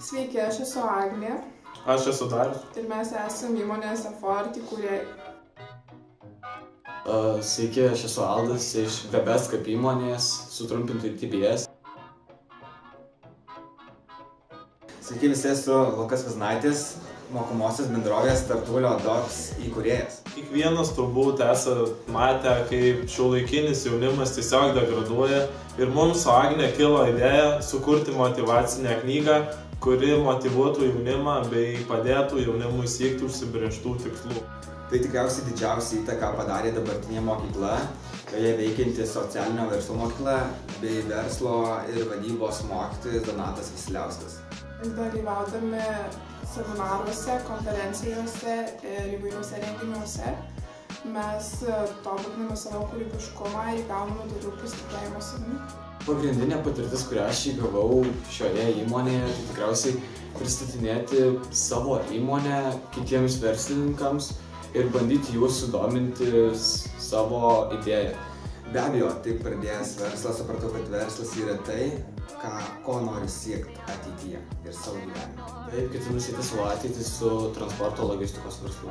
Sveiki, aš esu Agnė. Aš esu Darius. Ir mes esame įmonės Afford įkūrėjai. Sveiki, aš esu Aldas iš Webest kaip įmonės, sutrumpintai TBS. Sveiki, visi, esu Lukas Viznaitis, mokomosios bendrovės Startuolio Docs įkūrėjas. Kiekvienas turbūt esate matę, kaip šiuolaikinis jaunimas tiesiog degraduoja, ir mums su Agne kilo idėja sukurti motyvacinę knygą, kuri motyvuotų jaunimą bei padėtų jaunimui siekti užsibrėžtų tikslų. Tai tikriausiai didžiausia įtaka padarė dabartinė mokykla, joje veikianti socialinio verslo mokykla bei verslo ir vadybos mokytojas Donatas Vasiliauskas. Dalyvaudami seminaruose, konferencijose ir įvairiuose renginiuose mes tobuliname savo kūrybiškumą ir įgauname daugiau pasitikėjimo savimi. Pagrindinė patirtis, kurią aš įgavau šioje įmonėje, tai tikriausiai pristatinėti savo įmonę kitiems verslininkams ir bandyti juos sudominti savo idėją. Be abejo, taip pradėjęs verslą, supratau, kad verslas yra tai, ko noriu siekti ateityje ir savo gyvenime. Taip, ketinu sieti savo ateitį su transporto logistikos verslu.